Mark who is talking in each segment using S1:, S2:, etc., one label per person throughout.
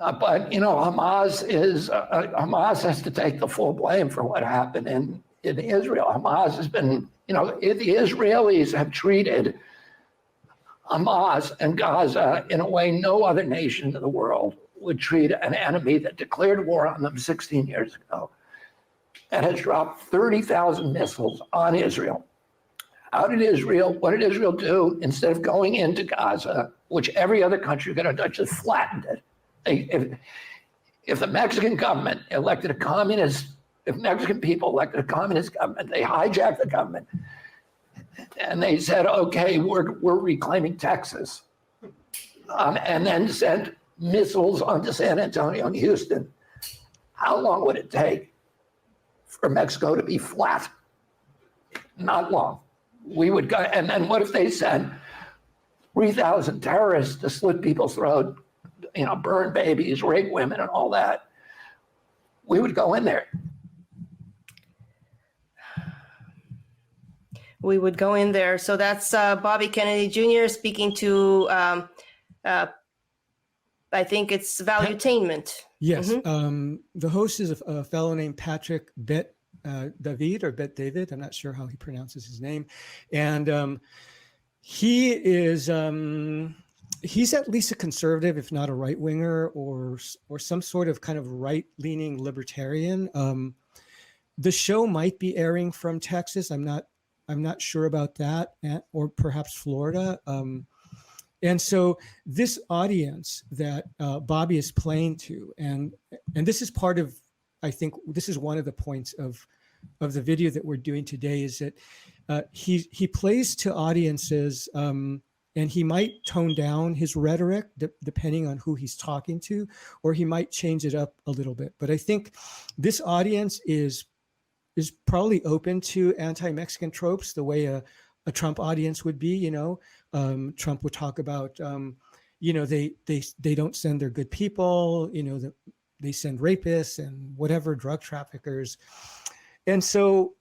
S1: But Hamas has to take the full blame for what happened in Israel. Hamas has been, the Israelis have treated Hamas and Gaza in a way no other nation in the world would treat an enemy that declared war on them 16 years ago and has dropped 30,000 missiles on Israel. What did Israel do? Instead of going into Gaza, which every other country could have done, just flattened it. If the Mexican government elected a communist, if Mexican people elected a communist government, they hijacked the government and they said, okay, we're reclaiming Texas, and then sent missiles onto San Antonio and Houston. How long would it take for Mexico to be flat? Not long. We would go, and then what if they sent 3,000 terrorists to slit people's throat, burn babies, rape women, and all that? We would go in there.
S2: We would go in there. So that's Bobby Kennedy Jr. speaking to, I think it's Valuetainment.
S3: Yes. Mm-hmm. The host is a fellow named Patrick David or Bet David. I'm not sure how he pronounces his name. And he is, he's at least a conservative, if not a right winger or some sort of kind of right leaning libertarian. The show might be airing from Texas. I'm not sure about that, or perhaps Florida. And so this audience that Bobby is playing to, and this is part of, I think this is one of the points of the video that we're doing today, is that he plays to audiences, and he might tone down his rhetoric depending on who he's talking to, or he might change it up a little bit. But I think this audience is probably open to anti-Mexican tropes the way a Trump audience would be. Trump would talk about, they don't send their good people, they send rapists and whatever, drug traffickers. And so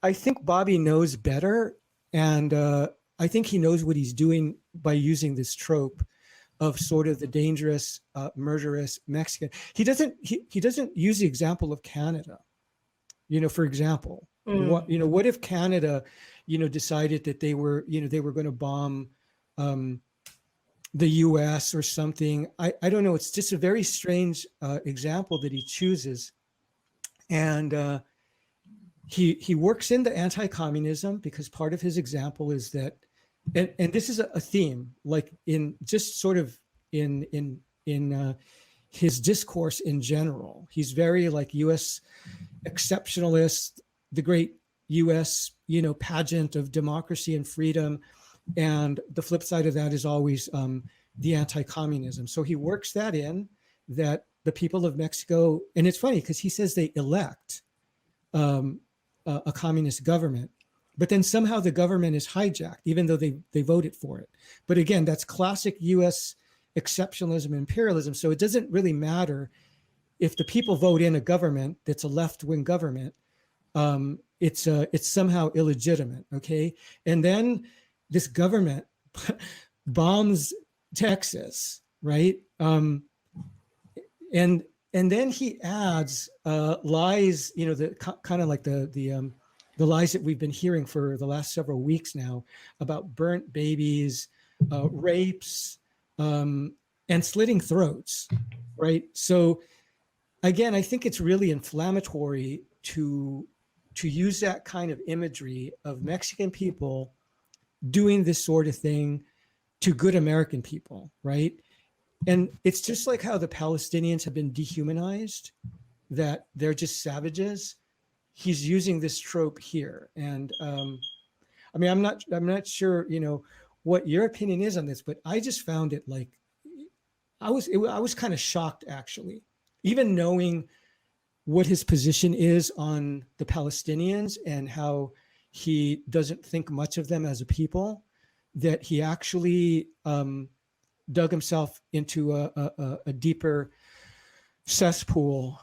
S3: I think Bobby knows better. And I think he knows what he's doing by using this trope of sort of the dangerous, murderous Mexican. He doesn't use the example of Canada. For example, what if Canada, decided that they were going to bomb the U.S. or something? I don't know. It's just a very strange example that he chooses. And he works into anti-communism because part of his example is that, and this is a theme, like in just sort of in his discourse in general. He's very like U.S. exceptionalist, the great U.S. pageant of democracy and freedom, and the flip side of that is always the anti-communism. So he works that in, that the people of Mexico, and it's funny because he says they elect a communist government, but then somehow the government is hijacked, even though they voted for it. But again, that's classic U.S. exceptionalism and imperialism. So it doesn't really matter if the people vote in a government that's a left-wing government. It's somehow illegitimate, okay? And then this government bombs Texas, right? And then he adds lies, the kind of like the lies that we've been hearing for the last several weeks now about burnt babies, rapes, and slitting throats, right? So again, I think it's really inflammatory to use that kind of imagery of Mexican people doing this sort of thing to good American people, right? And it's just like how the Palestinians have been dehumanized, that they're just savages. He's using this trope here. And I mean, I'm not sure, what your opinion is on this, but I just found it like, I was kind of shocked, actually, even knowing what his position is on the Palestinians and how he doesn't think much of them as a people, that he actually dug himself into a deeper cesspool.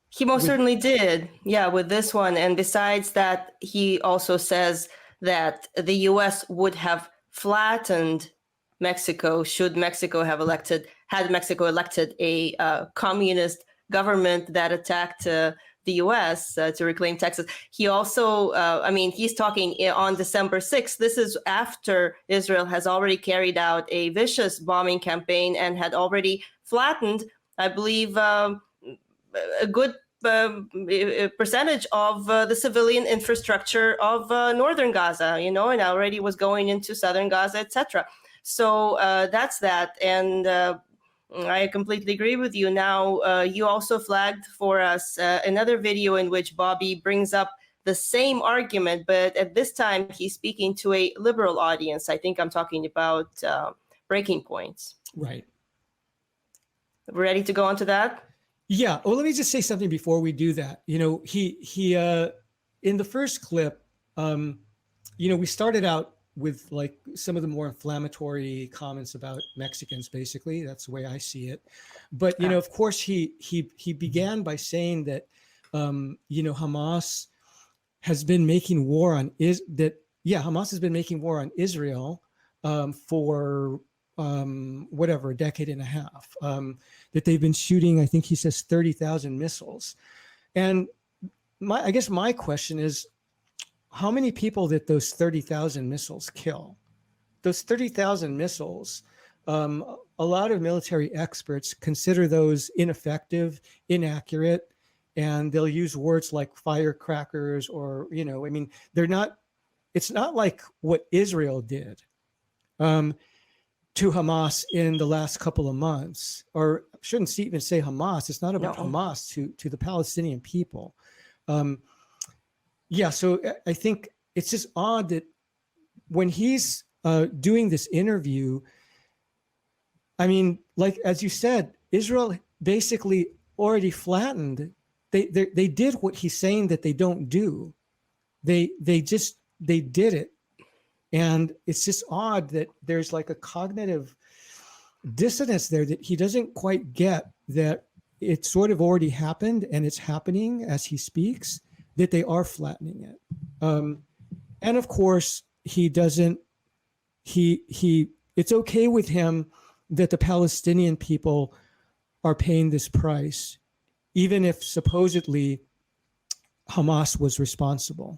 S2: He most certainly did. Yeah, with this one. And besides that, he also says that the U.S. would have flattened Mexico, should Mexico have had Mexico elected a communist government that attacked the U.S. To reclaim Texas. He also, he's talking on December 6th. This is after Israel has already carried out a vicious bombing campaign and had already flattened, I believe, a good percentage of the civilian infrastructure of northern Gaza, and already was going into southern Gaza, etc. So that's that. And I completely agree with you. Now, you also flagged for us another video in which Bobby brings up the same argument, but at this time he's speaking to a liberal audience. I think I'm talking about Breaking Points.
S3: Right.
S2: Ready to go on to that?
S3: Yeah. Well, let me just say something before we do that. He in the first clip, we started out with like some of the more inflammatory comments about Mexicans. Basically, that's the way I see it. But of course, he began by saying that Hamas has been making war on Hamas has been making war on Israel for whatever, a decade and a half. That they've been shooting, I think he says 30,000 missiles. And I guess my question is, how many people did those 30,000 missiles kill? Those 30,000 missiles, a lot of military experts consider those ineffective, inaccurate, and they'll use words like firecrackers or, they're not, it's not like what Israel did to Hamas in the last couple of months, or I shouldn't even say Hamas. It's not about Hamas to the Palestinian people. So I think it's just odd that when he's doing this interview, like as you said, Israel basically already flattened. They did what he's saying that they don't do. They did it. And it's just odd that there's like a cognitive dissonance there, that he doesn't quite get that it sort of already happened and it's happening as he speaks, that they are flattening it. And of course, it's okay with him that the Palestinian people are paying this price, even if supposedly Hamas was responsible.